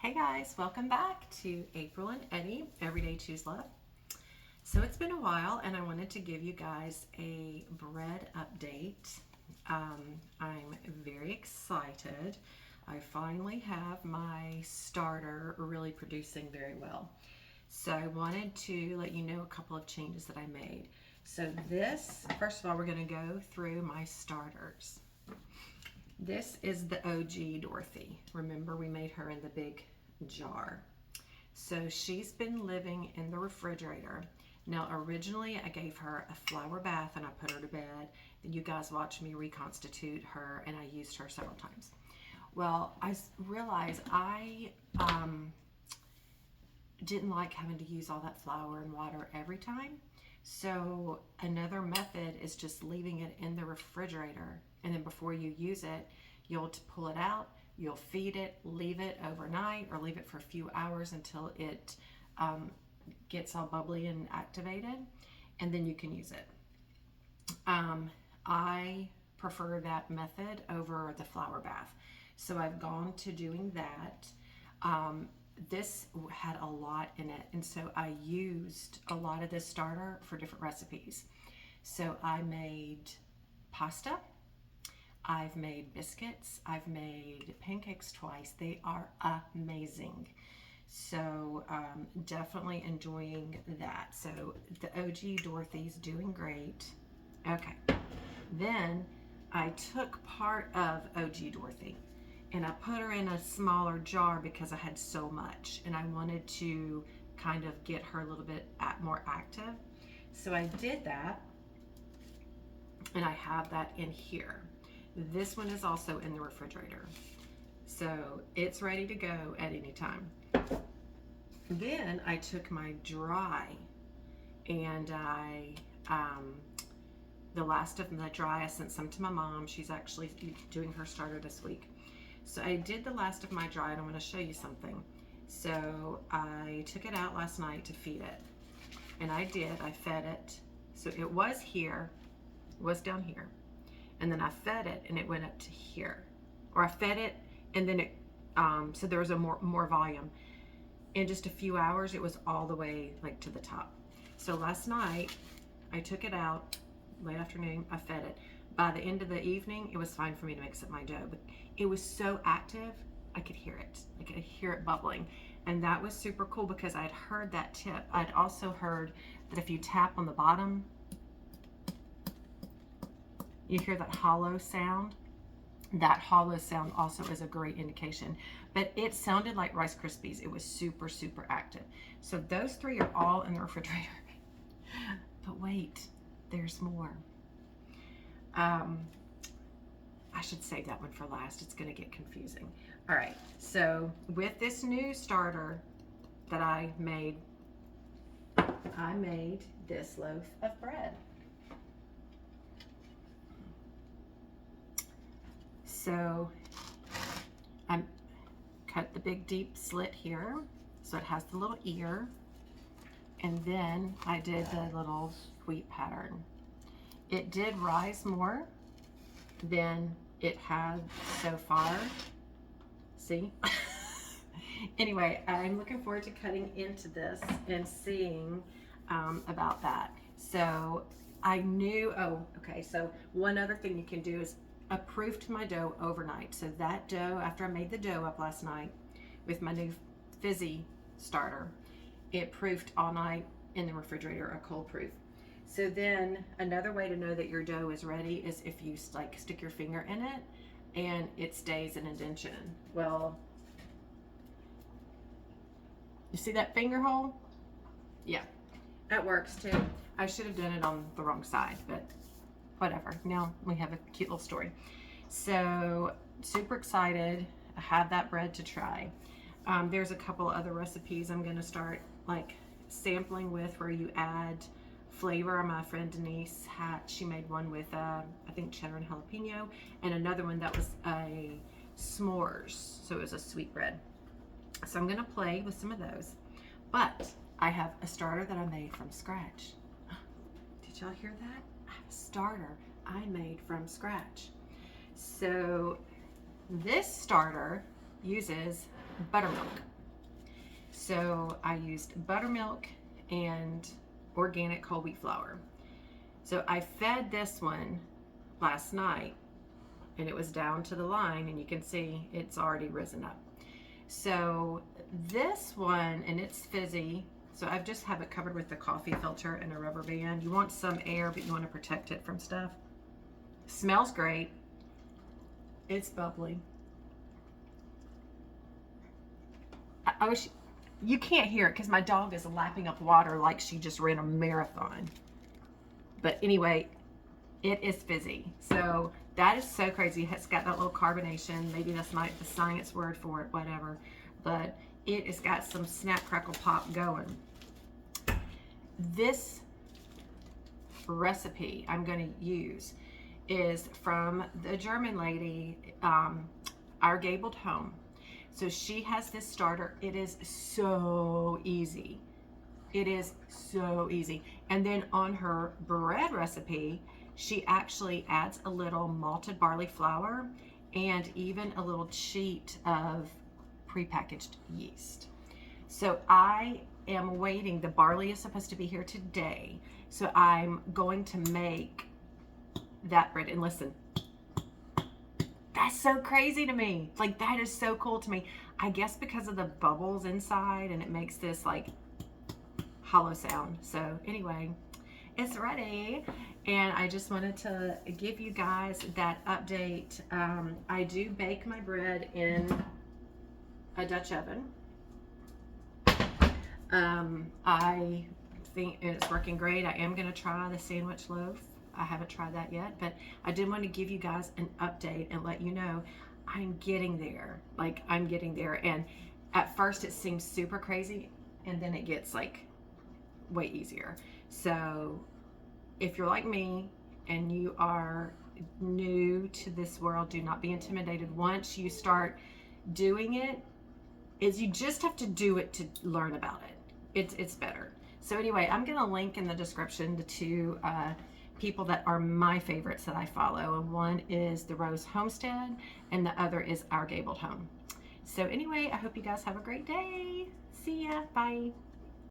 Hey guys, welcome back to April and Eddie, Everyday Choose Love. So it's been a while and I wanted to give you guys a bread update. I'm very excited. I finally have my starter really producing very well. So I wanted to let you know a couple of changes that I made. So this, first of all, we're going to go through my starters. This is the OG Dorothy. Remember, we made her in the big jar. So she's been living in the refrigerator. Now, originally, I gave her a flower bath and I put her to bed. Then you guys watched me reconstitute her and I used her several times. Well, I realized I didn't like having to use all that flour and water every time. So another method is just leaving it in the refrigerator, and then before you use it, you'll pull it out, you'll feed it, leave it overnight, or leave it for a few hours until it gets all bubbly and activated, and then you can use it. I prefer that method over the flour bath, so I've gone to doing that. This had a lot in it, and so I used a lot of this starter for different recipes. So I made pasta, I've made biscuits, I've made pancakes twice. They are amazing. So definitely enjoying that. So the OG Dorothy's doing great. Okay, then I took part of OG Dorothy and I put her in a smaller jar because I had so much and I wanted to kind of get her a little bit more active. So I did that, and I have that in here. This one is also in the refrigerator, so it's ready to go at any time. Then I took my dry and the last of the dry, I sent some to my mom. She's actually doing her starter this week. So I did the last of my dry, and I'm going to show you something. So I took it out last night to feed it, and I fed it. So it was here, was down here, and then I fed it and it went up to here, or I fed it and then it so there was a more volume. In just a few hours it was all the way like to the top. So last night I took it out late afternoon, I fed it. By the end of the evening, it was fine for me to mix up my dough, but it was so active, I could hear it. I could hear it bubbling. And that was super cool because I'd heard that tip. I'd also heard that if you tap on the bottom, you hear that hollow sound. That hollow sound also is a great indication. But it sounded like Rice Krispies. It was super, super active. So those three are all in the refrigerator. But wait, there's more. I should save that one for last. It's going to get confusing. All right, so with this new starter that I made this loaf of bread. So I cut the big deep slit here, so it has the little ear, and then I did the little sweet pattern. It did rise more than it had so far. See? Anyway, I'm looking forward to cutting into this and seeing about that. So I knew, oh, okay, so one other thing you can do is I proofed my dough overnight. So that dough, after I made the dough up last night with my new fizzy starter, it proofed all night in the refrigerator, a cold proof. So then another way to know that your dough is ready is if you like stick your finger in it and it stays an indentation. Well, you see that finger hole? Yeah, that works too. I should have done it on the wrong side, but whatever. Now we have a cute little story. So super excited. I have that bread to try. There's a couple other recipes I'm going to start like sampling with where you add flavor. My friend Denise she made one with I think cheddar and jalapeno, and another one that was a s'mores, so it was a sweet bread. So I'm going to play with some of those, but I have a starter that I made from scratch. Did y'all hear that? I have a starter I made from scratch. So this starter uses buttermilk. So I used buttermilk and organic whole wheat flour. So I fed this one last night and it was down to the line, and you can see it's already risen up. So this one, and it's fizzy, so I just have it covered with the coffee filter and a rubber band. You want some air, but you want to protect it from stuff. Smells great. It's bubbly. I wish you can't hear it because my dog is lapping up water like she just ran a marathon. But anyway, it is fizzy. So that is so crazy. It's got that little carbonation. Maybe that's not the science word for it, whatever. But it has got some snap, crackle, pop going. This recipe I'm going to use is from the German lady, our Gabled home. So she has this starter. It is so easy. It is so easy. And then on her bread recipe, she actually adds a little malted barley flour and even a little cheat of prepackaged yeast. So I am waiting. The barley is supposed to be here today. So I'm going to make that bread. And listen, that's so crazy to me. Like, that is so cool to me. I guess because of the bubbles inside, and it makes this like hollow sound. So anyway, it's ready. And I just wanted to give you guys that update. I do bake my bread in a Dutch oven. I think it's working great. I am going to try the sandwich loaf. I haven't tried that yet, but I did want to give you guys an update and let you know I'm getting there. Like, I'm getting there. And at first it seems super crazy, and then it gets like way easier. So if you're like me and you are new to this world, do not be intimidated. Once you start doing it, you just have to do it to learn about it. It's better. So anyway, I'm going to link in the description the two people that are my favorites that I follow. And one is the Rose Homestead and the other is our Gabled home. So anyway, I hope you guys have a great day. See ya. Bye.